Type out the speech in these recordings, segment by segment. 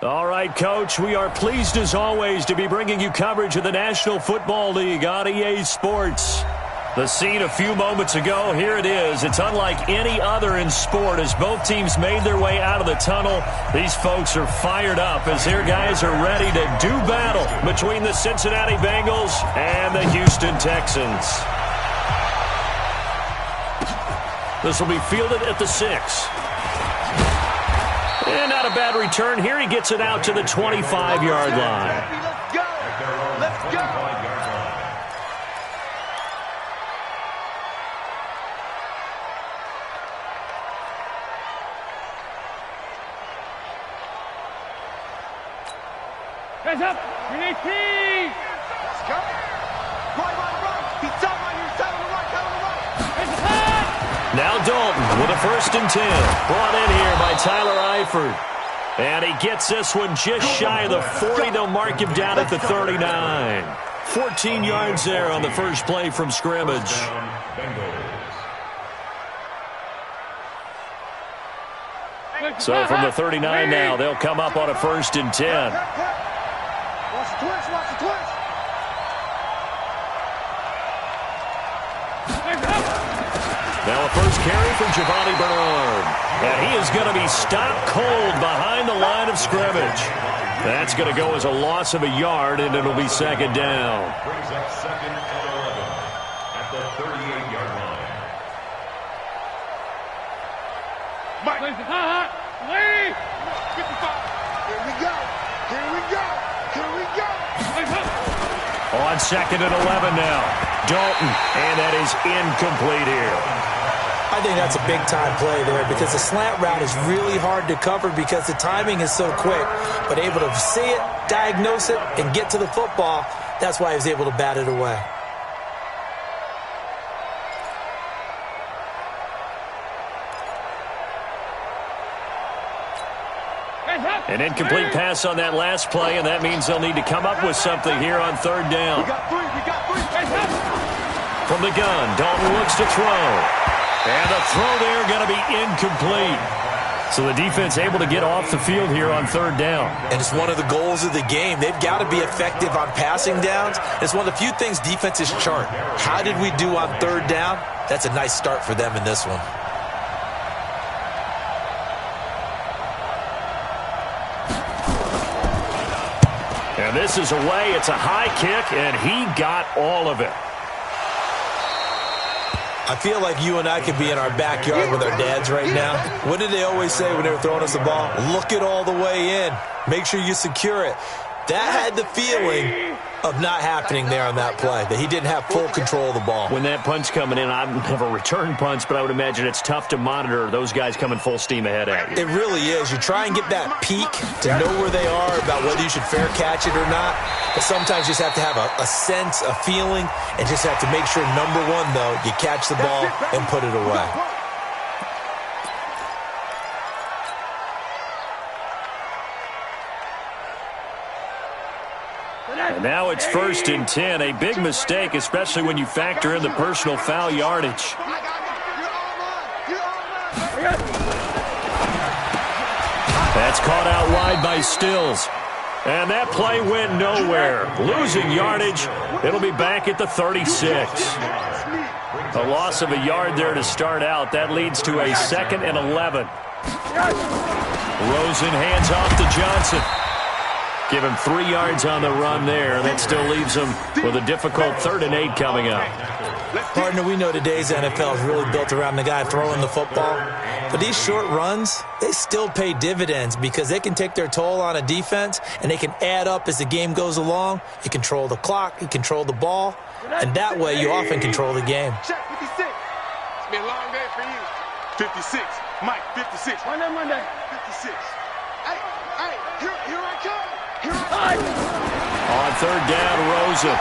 All right, Coach, we are pleased as always to be bringing you coverage of the National Football League on EA Sports. The scene a few moments ago, here it is. It's unlike any other in sport as both teams made their way out of the tunnel. These folks are fired up as their guys are ready to do battle between the Cincinnati Bengals and the Houston Texans. This will be fielded at the 6. And not a bad return here. He gets it out to the 25-yard line. Let's go! Let's go! Hands up! We need speed! Let's go! Right. He's down right here. Down on the right. Down on the right. It's hot! Now Dalton with a 1st and 10. Brought in here by Tyler Eifert. And he gets this one just shy of the 40. They'll mark him down at the 39. 14 yards there on the first play from scrimmage. So from the 39 now, they'll come up on a 1st and 10. Watch the twist. Watch the twist. Now a first carry from Giovanni Bernard. And he is going to be stopped cold behind the line of scrimmage. That's going to go as a loss of a yard, and it'll be 2nd down. Brings up 2nd and 11 at the 38-yard line. Mike! Hot! Lee! 55. Here we go. Here we go. Here we go. On 2nd and 11 now. Dalton, and that is incomplete here. I think that's a big-time play there because the slant route is really hard to cover because the timing is so quick. But able to see it, diagnose it, and get to the football, that's why he was able to bat it away. An incomplete pass on that last play, and that means they'll need to come up with something here on 3rd down. We got three. From the gun, Dalton looks to throw. And the throw there going to be incomplete. So the defense able to get off the field here on 3rd down. And it's one of the goals of the game. They've got to be effective on passing downs. It's one of the few things defenses chart. How did we do on 3rd down? That's a nice start for them in this one. And this is away. It's a high kick, and he got all of it. I feel like you and I could be in our backyard with our dads right now. What did they always say when they were throwing us the ball? Look it all the way in. Make sure you secure it. That had the feeling of not happening there on that play, that he didn't have full control of the ball. When that punch coming in, I've never returned punch, but I would imagine it's tough to monitor those guys coming full steam ahead at you. It really is. You try and get that peek to know where they are about whether you should fair catch it or not. But sometimes you just have to have a sense, a feeling, and just have to make sure, number one, though, you catch the ball and put it away. And now it's 1st and 10. A big mistake, especially when you factor in the personal foul yardage. That's caught out wide by Stills. And that play went nowhere. Losing yardage. It'll be back at the 36. A loss of a yard there to start out. That leads to a 2nd and 11. Rosen hands off to Johnson. Give him 3 yards on the run there. That still leaves him with a difficult 3rd and 8 coming up. Partner, we know today's NFL is really built around the guy throwing the football. But these short runs, they still pay dividends because they can take their toll on a defense and they can add up as the game goes along. You control the clock, you control the ball, and that way you often control the game. Check 56. It's been a long day for you. 56. Mike, 56. Monday. 56. Hey, here I come. On 3rd down, Rosen.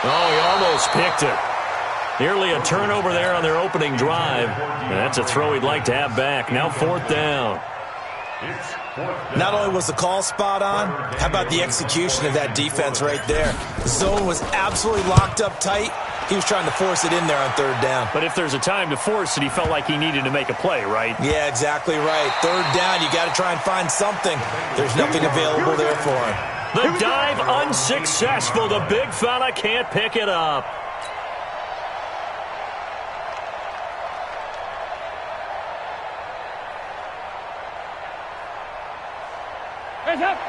Oh, he almost picked it. Nearly a turnover there on their opening drive. And that's a throw he'd like to have back. Now 4th down. Not only was the call spot on, how about the execution of that defense right there? The zone was absolutely locked up tight, He was trying to force it in there on third down. But if there's a time to force it, he felt like he needed to make a play, right? Yeah, exactly right. Third down, you got to try and find something. There's nothing available there for him. The dive unsuccessful. The big fella can't pick it up.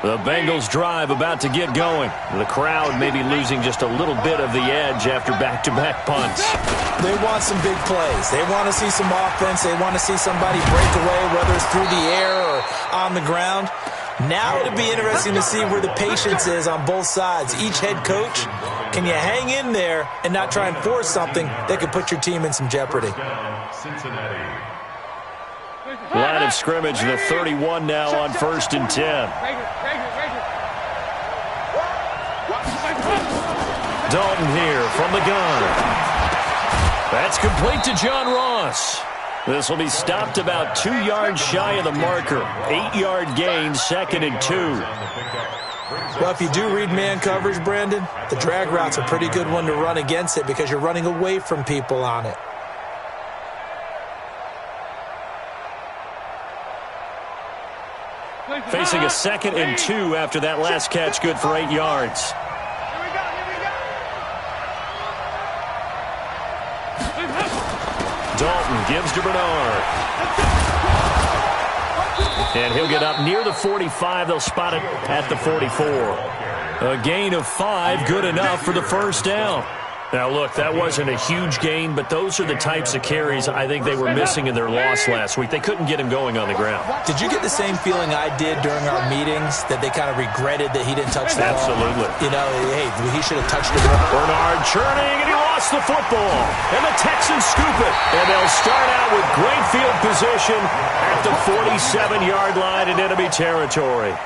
The Bengals drive about to get going. The crowd may be losing just a little bit of the edge after back-to-back punts. They want some big plays. They want to see some offense. They want to see somebody break away, whether it's through the air or on the ground. Now it'll be interesting to see where the patience is on both sides. Each head coach, can you hang in there and not try and force something that could put your team in some jeopardy? Line of scrimmage, the 31 now on 1st and 10. Dalton here from the gun. That's complete to John Ross. This will be stopped about 2 yards shy of the marker. 8-yard gain, 2nd and 2. Well, if you do read man coverage, Brandon, the drag route's a pretty good one to run against it because you're running away from people on it. Facing a 2nd and 2 after that last catch, good for 8 yards. Dalton gives to Bernard. And he'll get up near the 45. They'll spot it at the 44. A gain of 5, good enough for the first down. Now, look, that wasn't a huge gain, but those are the types of carries I think they were missing in their loss last week. They couldn't get him going on the ground. Did you get the same feeling I did during our meetings, that they kind of regretted that he didn't touch the ball? Absolutely. You know, hey, he should have touched the ball. Bernard churning, and he lost the football. And the Texans scoop it. And they'll start out with great field position at the 47-yard line in enemy territory.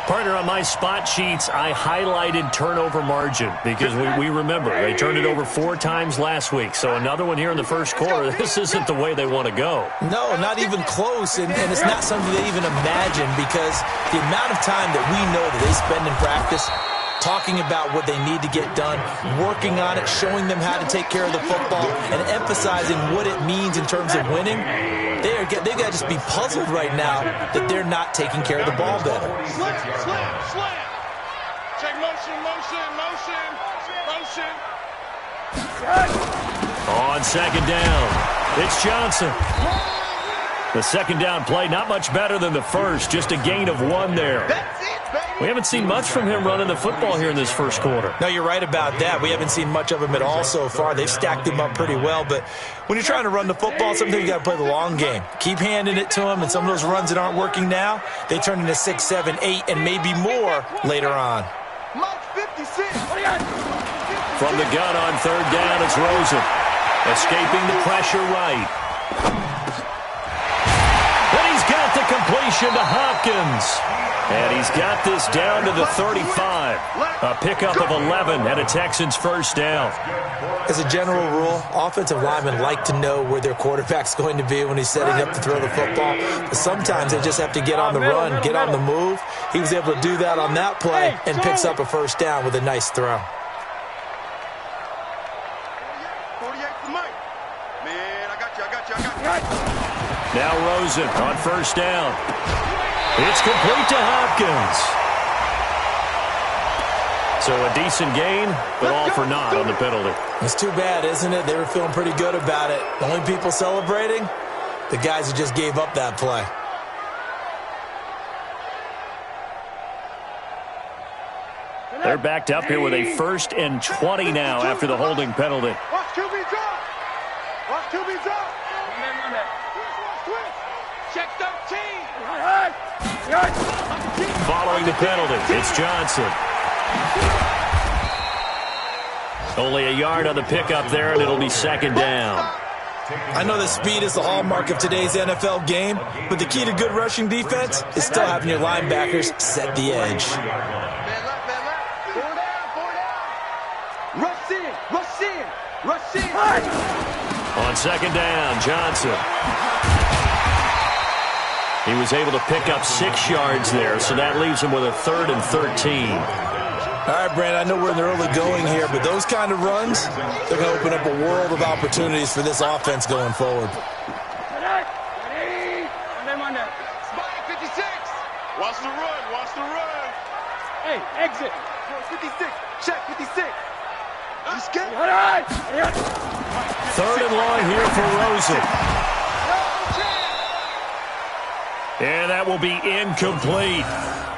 Partner, on my spot sheets, I highlighted turnover margin because we remember they turned it over 4 times last week. So another one here in the first quarter. This isn't the way they want to go. No, not even close, and it's not something they even imagine because the amount of time that we know that they spend in practice talking about what they need to get done, working on it, showing them how to take care of the football, and emphasizing what it means in terms of winning. They've got to just be puzzled right now that they're not taking care of the ball better. Slam. Check motion. On 2nd down, it's Johnson. The 2nd down play, not much better than the first, just a gain of 1 there. We haven't seen much from him running the football here in this first quarter. No, you're right about that. We haven't seen much of him at all so far. They've stacked him up pretty well, but when you're trying to run the football, sometimes you got to play the long game. Keep handing it to him, and some of those runs that aren't working now, they turn into 6, 7, 8, and maybe more later on. From the gun on 3rd down, it's Rosen. Escaping the pressure right. And he's got the completion to Hopkins. And he's got this down to the 35. A pickup of 11 and a Texans first down. As a general rule, offensive linemen like to know where their quarterback's going to be when he's setting up to throw the football. But sometimes they just have to get on the run, get on the move. He was able to do that on that play and picks up a first down with a nice throw. 48 for Mike. Man, I got you. Now Rosen on first down. It's complete to Hopkins. So a decent gain, but all for naught on the penalty. It's too bad, isn't it? They were feeling pretty good about it. The only people celebrating, the guys who just gave up that play. They're backed up here with a 1st and 20 now after the holding penalty. Watch QB's up. Check 13. Following the penalty, it's Johnson. Only a yard on the pickup there, and it'll be 2nd down. I know that speed is the hallmark of today's NFL game, but the key to good rushing defense is still having your linebackers set the edge. Man left. Rush in. On 2nd down, Johnson. He was able to pick up 6 yards there, so that leaves him with a 3rd and 13. All right, Brandon, I know we're in the early going here, but those kind of runs, they're going to open up a world of opportunities for this offense going forward. Spot 56. Watch the run. Watch the run. Hey, exit. 56. Check 56. You scared? Third and long here for Rosen. And that will be incomplete.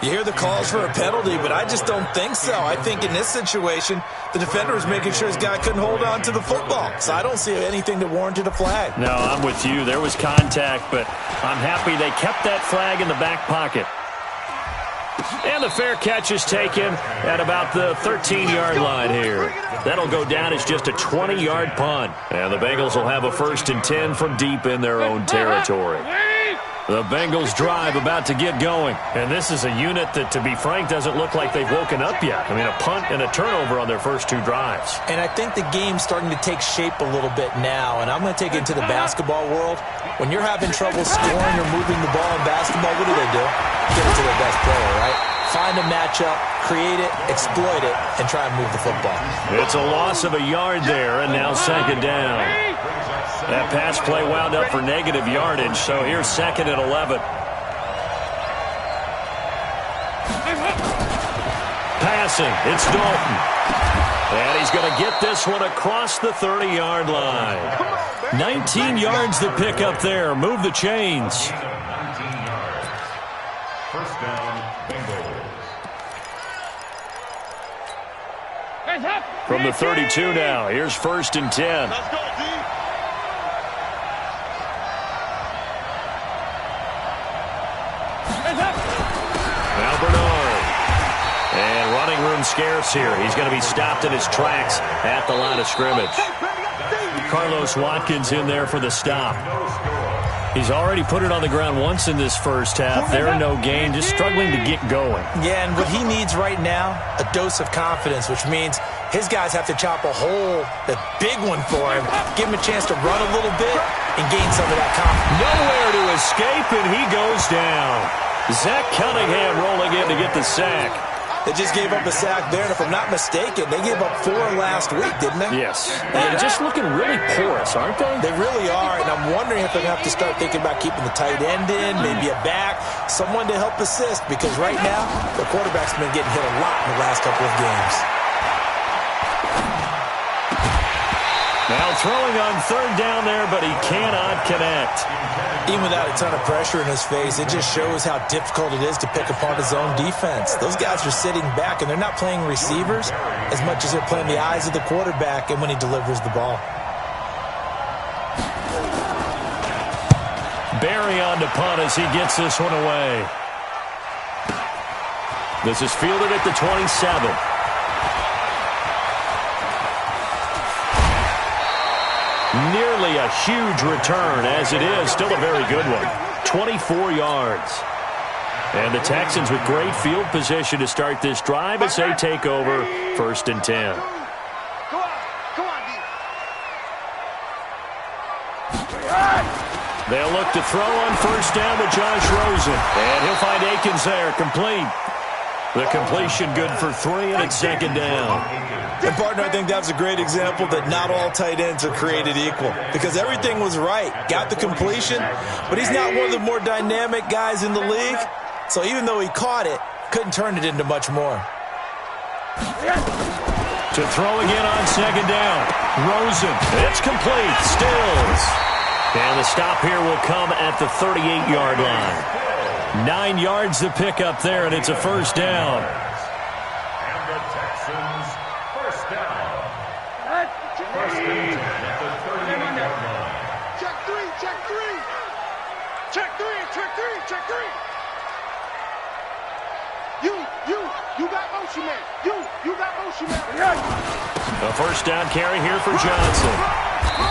You hear the calls for a penalty, but I just don't think so. I think in this situation, the defender was making sure his guy couldn't hold on to the football. So I don't see anything that warranted a flag. No, I'm with you. There was contact, but I'm happy they kept that flag in the back pocket. And the fair catch is taken at about the 13-yard line here. That'll go down as just a 20-yard punt. And the Bengals will have a 1st and 10 from deep in their own territory. The Bengals drive about to get going. And this is a unit that, to be frank, doesn't look like they've woken up yet. I mean, a punt and a turnover on their first 2 drives. And I think the game's starting to take shape a little bit now. And I'm going to take it to the basketball world. When you're having trouble scoring or moving the ball in basketball, what do? Give it to their best player, right? Find a matchup, create it, exploit it, and try and move the football. It's a loss of a yard there, and now 2nd down. That pass play wound up for negative yardage, so here's 2nd and 11. Passing, it's Dalton. And he's going to get this one across the 30-yard line. 19 yards to pick up there. Move the chains. 19 yards. First down, Bengals. From the 32 now, here's 1st and 10. Let's go, D. Now Bernard. And running room scarce here. He's going to be stopped in his tracks at the line of scrimmage. Carlos Watkins in there for the stop. He's already put it on the ground once in this first half. There, no gain, just struggling to get going. Yeah, and what he needs right now, a dose of confidence, which means his guys have to chop a hole, a big one for him, give him a chance to run a little bit and gain some of that confidence. Nowhere to escape, and he goes down. Zach Cunningham rolling in to get the sack. They just gave up a sack there, and if I'm not mistaken, they gave up 4 last week, didn't they? Yes. And just looking really porous, aren't they? They really are, and I'm wondering if they're going to have to start thinking about keeping the tight end in, maybe a back, someone to help assist, because right now, the quarterback's been getting hit a lot in the last couple of games. Now throwing on 3rd down there, but he cannot connect. Even without a ton of pressure in his face, it just shows how difficult it is to pick apart his own defense. Those guys are sitting back, and they're not playing receivers as much as they're playing the eyes of the quarterback and when he delivers the ball. Barry on to punt as he gets this one away. This is fielded at the 27. Nearly a huge return, as it is. Still a very good one. 24 yards. And the Texans with great field position to start this drive as they take over 1st and 10. Go on, D. They'll look to throw on 1st down with Josh Rosen. And he'll find Akins there, complete. The completion good for 3, and it's 2nd down. And, partner, I think that was a great example that not all tight ends are created equal, because everything was right. Got the completion, but he's not one of the more dynamic guys in the league. So even though he caught it, couldn't turn it into much more. To throw again on 2nd down. Rosen. It's complete. Stills. And the stop here will come at the 38-yard line. 9 yards to pick up there, and it's a 1st down. And the Texans, 1st down. 1st and 10 at the 38-yard line. Check 3, check 3. Check 3, check 3, check 3. You got motion, man. You got motion, man. A 1st down carry here for Johnson.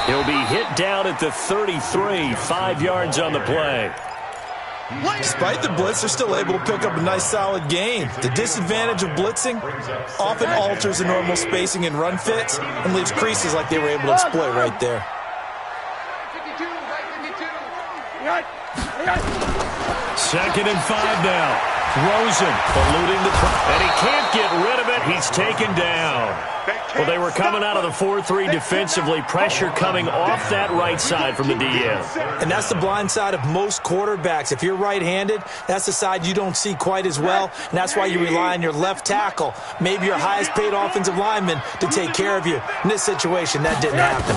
He'll be hit down at the 33, 5 yards on the play. Despite the blitz, they're still able to pick up a nice solid gain. The disadvantage of blitzing often alters the normal spacing and run fits and leaves creases like they were able to exploit right there. 52, right 52. 2nd and 5 now. Rosen eluding and he can't get rid of it. He's taken down. Well, they were coming out of the 4-3 defensively. Pressure coming off that right side from the DN. And that's the blind side of most quarterbacks. If you're right-handed, that's the side you don't see quite as well, and that's why you rely on your left tackle, maybe your highest-paid offensive lineman, to take care of you. In this situation, that didn't happen.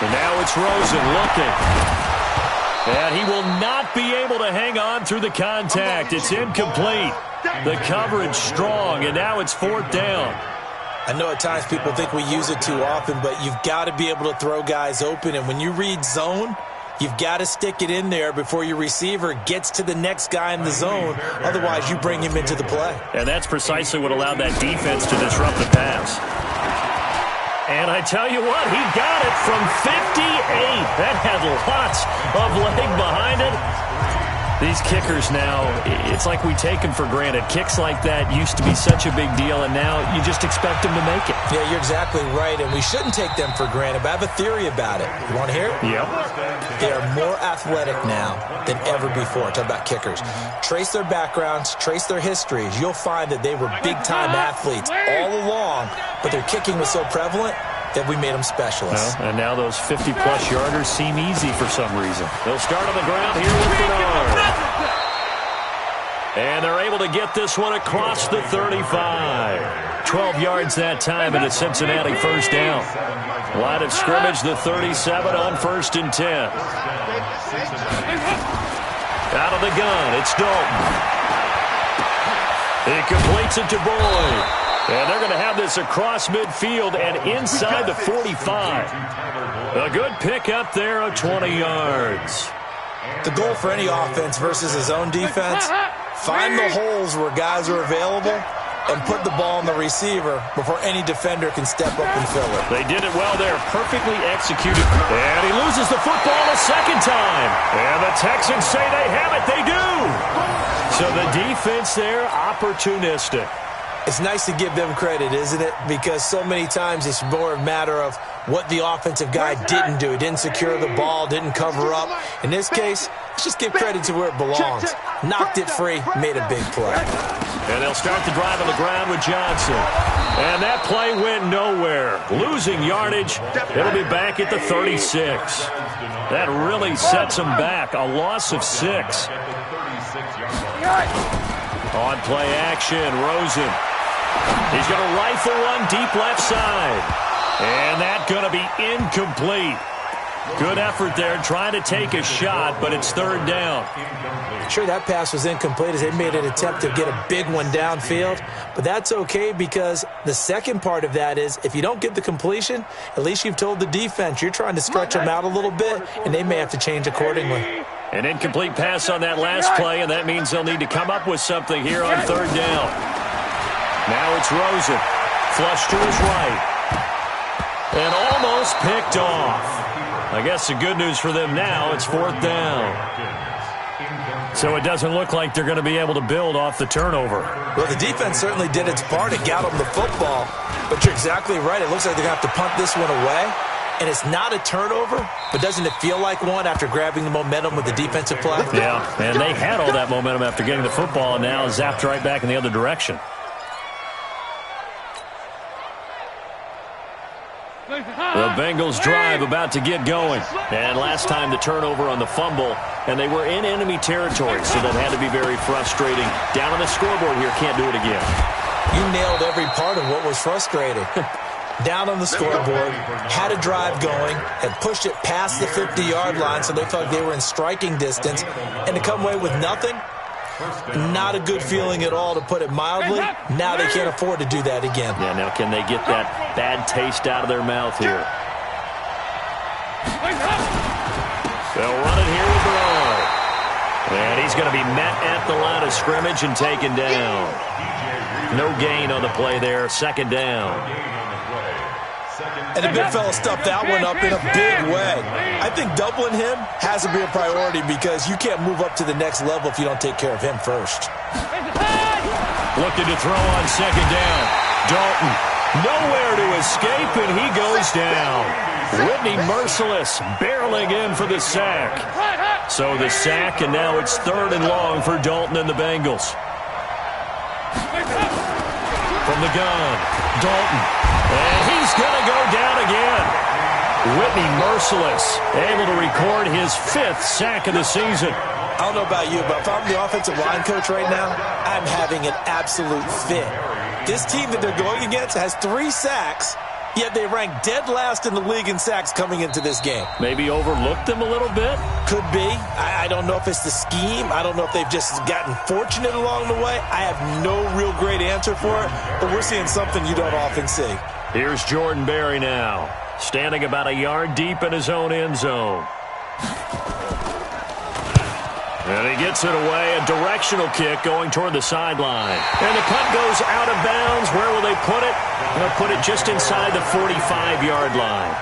And now it's Rosen looking. And he will not be able to hang on through the contact. It's incomplete. The coverage strong, and now it's 4th down. I know at times people think we use it too often, but you've got to be able to throw guys open. And when you read zone, you've got to stick it in there before your receiver gets to the next guy in the zone. Otherwise, you bring him into the play. And that's precisely what allowed that defense to disrupt the pass. And I tell you what, he got it from 58. That had lots of leg behind it. These kickers now, it's like we take them for granted. Kicks like that used to be such a big deal, and now you just expect them to make it. Yeah, you're exactly right, and we shouldn't take them for granted, but I have a theory about it. You want to hear it? Yep. They are more athletic now than ever before. Talk about kickers. Trace their backgrounds, trace their histories. You'll find that they were big-time athletes all along, but their kicking was so prevalent that we made them specialists. Well, and now those 50-plus yarders seem easy for some reason. They'll start on the ground here with Bernard. And they're able to get this one across the 35. 12 yards that time, and a Cincinnati 1st down. Line of scrimmage, the 37 on 1st and 10. Out of the gun, it's Dalton. He completes it to Boyd. And they're going to have this across midfield and inside the 45. A good pickup there of 20 yards. The goal for any offense versus his own defense, find the holes where guys are available and put the ball on the receiver before any defender can step up and fill it. They did it well there, perfectly executed. And he loses the football a second time. And the Texans say they have it. They do. So the defense there, opportunistic. It's nice to give them credit, isn't it? Because so many times it's more a matter of what the offensive guy didn't do. He didn't secure the ball, didn't cover up. In this case, let's just give credit to where it belongs. Knocked it free, made a big play. And they'll start the drive on the ground with Johnson. And that play went nowhere. Losing yardage. It'll be back at the 36. That really sets them back. A loss of 6. On play action, Rosen. He's going to rifle one deep left side. And that's going to be incomplete. Good effort there, trying to take a shot, but it's 3rd down. Sure, that pass was incomplete as they made an attempt to get a big one downfield. But that's okay because the second part of that is if you don't get the completion, at least you've told the defense you're trying to stretch them out a little bit, and they may have to change accordingly. An incomplete pass on that last play, and that means they'll need to come up with something here on 3rd down. Now it's Rosen. Flush to his right. And almost picked off. I guess the good news for them now, it's 4th down. So it doesn't look like they're going to be able to build off the turnover. Well, the defense certainly did its part to get them the football. But you're exactly right. It looks like they're going to have to punt this one away. And it's not a turnover, but doesn't it feel like one after grabbing the momentum with the defensive play? Yeah, and they had all that momentum after getting the football, and now zapped right back in the other direction. The Bengals drive about to get going. And last time the turnover on the fumble, and they were in enemy territory, so that had to be very frustrating. Down on the scoreboard here, can't do it again. You nailed every part of what was frustrating. Down on the scoreboard, had a drive going, had pushed it past the 50-yard line, so they felt like they were in striking distance, and to come away with nothing, not a good feeling at all, to put it mildly. Now they can't afford to do that again. Yeah, now can they get that bad taste out of their mouth here? They'll run it here with Bernard. And he's going to be met at the line of scrimmage and taken down. No gain on the play there, 2nd down. And the big fella stuffed that one up in a big way. I think doubling him has to be a priority because you can't move up to the next level if you don't take care of him first. Looking to throw on 2nd down. Dalton, nowhere to escape, and he goes down. Whitney Merciless barreling in for the sack. So the sack, and now it's 3rd and long for Dalton and the Bengals. From the gun, Dalton. And he's going to go down again. Whitney Merciless, able to record his 5th sack of the season. I don't know about you, but if I'm the offensive line coach right now, I'm having an absolute fit. This team that they're going against has 3 sacks, yet they rank dead last in the league in sacks coming into this game. Maybe overlooked them a little bit? Could be. I don't know if it's the scheme. I don't know if they've just gotten fortunate along the way. I have no real great answer for it, but we're seeing something you don't often see. Here's Jordan Berry now, standing about a yard deep in his own end zone. And he gets it away, a directional kick going toward the sideline. And the punt goes out of bounds. Where will they put it? They'll put it just inside the 45-yard line.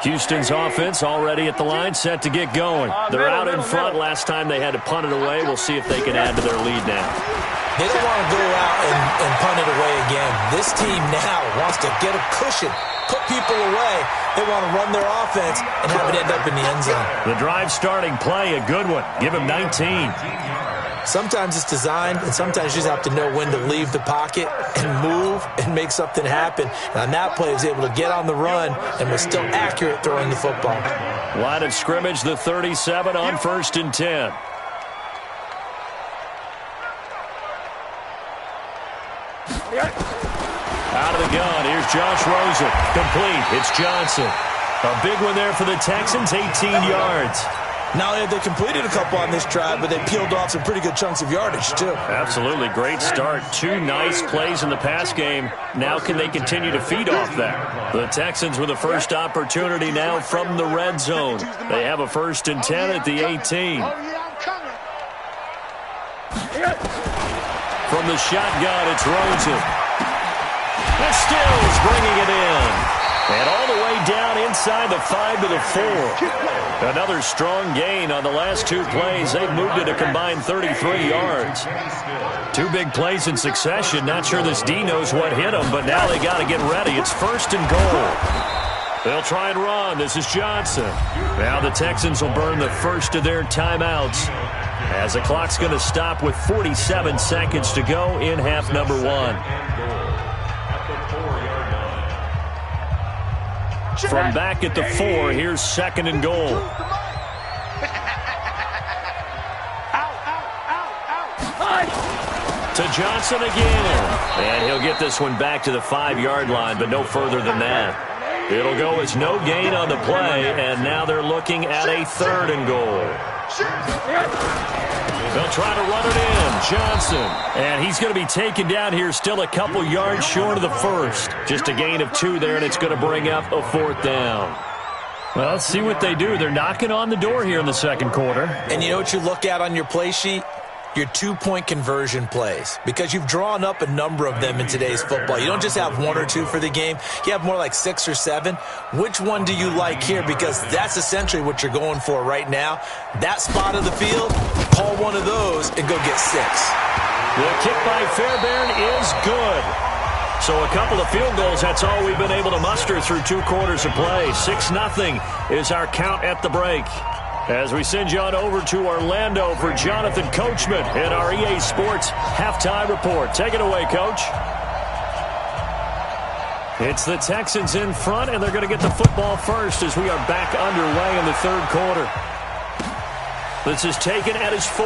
Houston's offense already at the line, set to get going. They're out in front. Last time they had to punt it away. We'll see if they can add to their lead now. They don't want to go out and punt it away again. This team now wants to get a cushion, put people away. They want to run their offense and have it end up in the end zone. The drive starting play, a good one. Give him 19. Sometimes it's designed, and sometimes you just have to know when to leave the pocket and move and make something happen. And on that play, he was able to get on the run and was still accurate throwing the football. Line of scrimmage, the 37 on 1st and 10. Out of the gun, here's Josh Rosen. Complete, it's Johnson. A big one there for the Texans, 18 yards. Not only have they completed a couple on this drive, but they peeled off some pretty good chunks of yardage, too. Absolutely, great start. 2 nice plays in the pass game. Now can they continue to feed off that? The Texans with the first opportunity now from the red zone. They have a 1st and 10 at the 18. From the shotgun, it's Rosen. And Stills bringing it in. And all the way down inside the 5 to the 4. Another strong gain on the last 2 plays. They've moved it a combined 33 yards. 2 big plays in succession. Not sure this D knows what hit them, but now they got to get ready. It's 1st and goal. They'll try and run. This is Johnson. Now the Texans will burn the first of their timeouts, as the clock's going to stop with 47 seconds to go in half number 1. From back at the 4, here's 2nd and goal. To Johnson again. And he'll get this one back to the 5-yard line, but no further than that. It'll go as no gain on the play, and now they're looking at a 3rd and goal. They'll try to run it in. Johnson. And he's going to be taken down here, still a couple yards short of the 1st. Just a gain of 2 there, and it's going to bring up a 4th down. Well, let's see what they do. They're knocking on the door here in the 2nd quarter. And you know what you look at on your play sheet? Your 2-point conversion plays, because you've drawn up a number of them in today's football. You don't just have 1 or 2 for the game. You have more like 6 or 7. Which one do you like here? Because that's essentially what you're going for right now. That spot of the field, call one of those and go get 6. The kick by Fairbairn is good. So a couple of field goals, that's all we've been able to muster through 2 quarters of play. 6-0 is our count at the break. As we send you on over to Orlando for Jonathan Coachman in our EA Sports Halftime Report. Take it away, Coach. It's the Texans in front, and they're going to get the football first as we are back underway in the 3rd quarter. This is taken at his 4.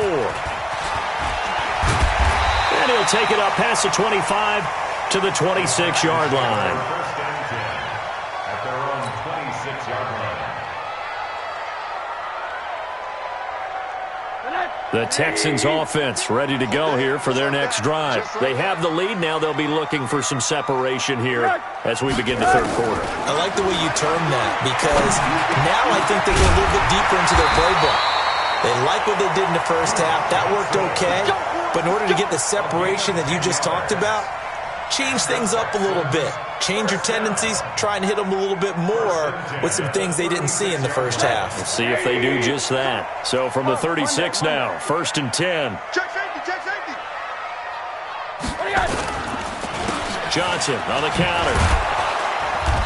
And he'll take it up past the 25 to the 26-yard line. The Texans offense ready to go here for their next drive. They have the lead. Now they'll be looking for some separation here as we begin the 3rd quarter. I like the way you term that, because now I think they get a little bit deeper into their playbook. They like what they did in the first half. That worked okay. But in order to get the separation that you just talked about, change things up a little bit. Change your tendencies, try and hit them a little bit more with some things they didn't see in the first half. Let's see if they do just that. So from the 36 now, 1st and 10. Check safety, check safety. Johnson on the counter.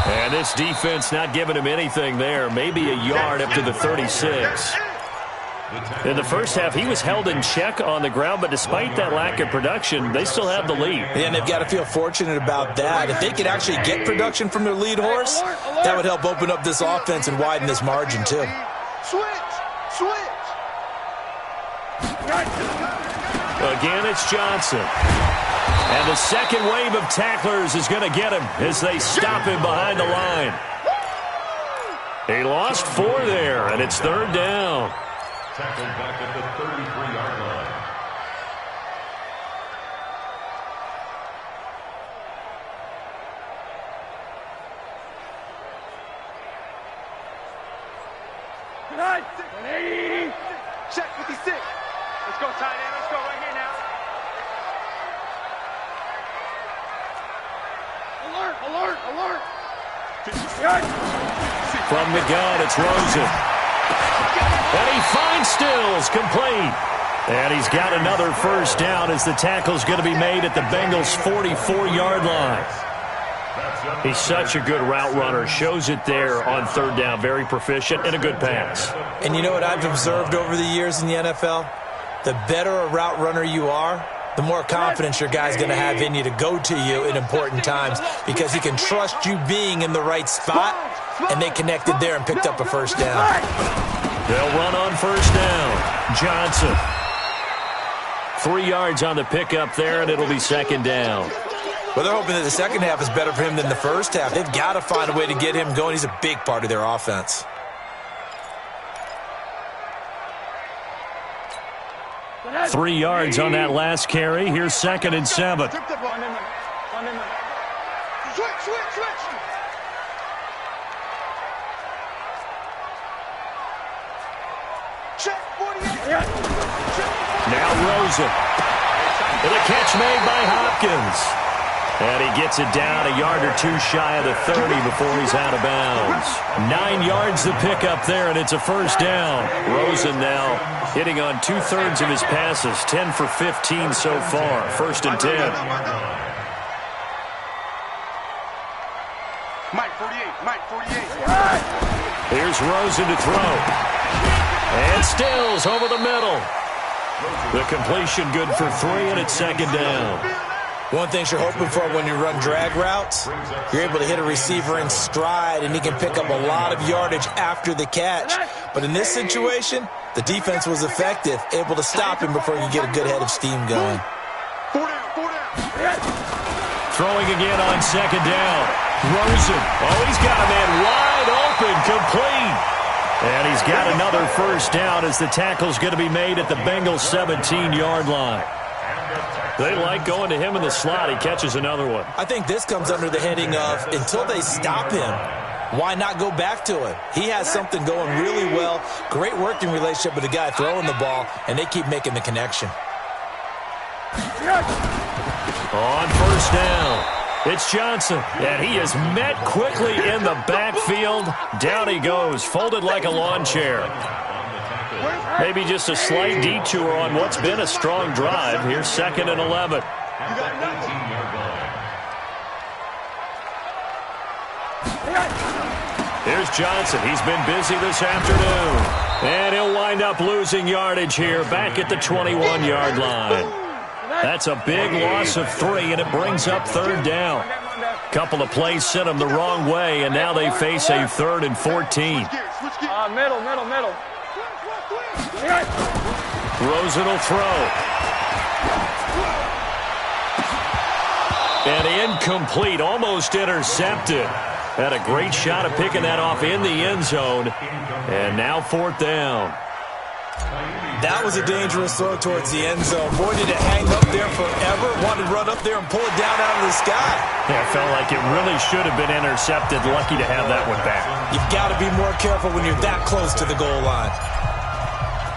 And this defense not giving him anything there. Maybe a yard up to the 36. In the first half, he was held in check on the ground, but despite that lack of production, they still have the lead. And they've got to feel fortunate about that. If they could actually get production from their lead horse, that would help open up this offense and widen this margin too. Switch. Again, it's Johnson. And the second wave of tacklers is going to get him as they stop him behind the line. He lost 4 there, and it's third down. Tackled back at the 33-yard line. Check 56. Let's go, tight end. Let's go right here now. Alert. From the gun, it's Rosen. And he finds Stills, complete. And he's got another first down as the tackle's going to be made at the Bengals' 44-yard line. He's such a good route runner. Shows it there on third down. Very proficient and a good pass. And you know what I've observed over the years in the NFL? The better a route runner you are, the more confidence your guy's going to have in you to go to you in important times because he can trust you being in the right spot, and they connected there and picked up a first down. They'll run on first down. Johnson. 3 yards on the pickup there, and it'll be second down. Well, they're hoping that the second half is better for him than the first half. They've got to find a way to get him going. He's a big part of their offense. Three yards on that last carry. Here's second and 7. Switch. Check 48. Now Rosen. And a catch made by Hopkins. And he gets it down a yard or 2 shy of the 30 before he's out of bounds. 9 yards to pick up there, and it's a first down. Rosen now hitting on 2/3 of his passes, 10 for 15 so far. First and 10. Mike 48. Here's Rosen to throw. And Stills over the middle. The completion good for 3, and it's second down. One thing you're hoping for when you run drag routes, you're able to hit a receiver in stride, and he can pick up a lot of yardage after the catch. But in this situation, the defense was effective, able to stop him before you get a good head of steam going. 4 down. Throwing again on second down. Rosen. Oh, he's got a man wide open, complete. And he's got another first down as the tackle's going to be made at the Bengals' 17-yard line. They like going to him in the slot. He catches another one. I think this comes under the heading of until they stop him, why not go back to him? He has something going really well. Great working relationship with the guy throwing the ball, and they keep making the connection. On first down, it's Johnson, and he is met quickly in the backfield. Down he goes, folded like a lawn chair. Maybe just a slight detour on what's been a strong drive. Here's second and 11. Here's Johnson. He's been busy this afternoon. And he'll wind up losing yardage here back at the 21-yard line. That's a big loss of 3, and it brings up third down. Couple of plays sent him the wrong way, and now they face a 3rd and 14. Middle. Rosen will throw. And incomplete, almost intercepted. Had a great shot of picking that off in the end zone. And now 4th down. That was a dangerous throw towards the end zone. Boy, did it hang up there forever. Wanted to run up there and pull it down out of the sky. Yeah, it felt like it really should have been intercepted. Lucky to have that one back. You've got to be more careful when you're that close to the goal line.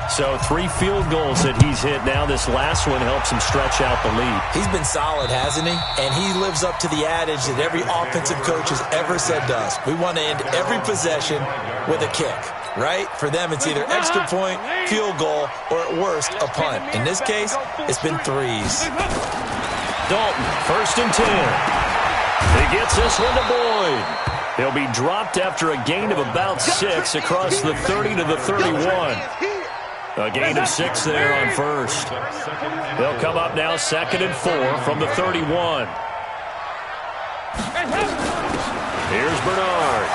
So 3 field goals that he's hit now. This last one helps him stretch out the lead. He's been solid, hasn't he? And he lives up to the adage that every offensive coach has ever said to us. We want to end every possession with a kick, right? For them, it's either extra point, field goal, or at worst, a punt. In this case, it's been 3s. Dalton, 1st and 10. gets this one to Boyd. He'll be dropped after a gain of about 6 across the 30 to the 31. A gain of 6 there on first. They'll come up now 2nd and 4 from the 31. Here's Bernard.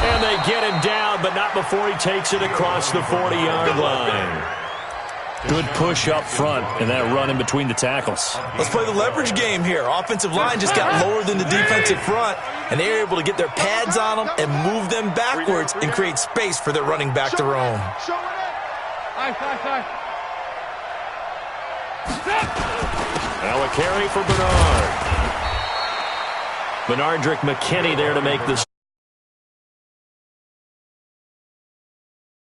And they get him down, but not before he takes it across the 40-yard line. Good push up front and that run in between the tackles. Let's play the leverage game here. Offensive line just got lower than the defensive front, and they were able to get their pads on them and move them backwards and create space for their running back to roam. Now a carry for Bernard. Bernardrick McKinney there to make this.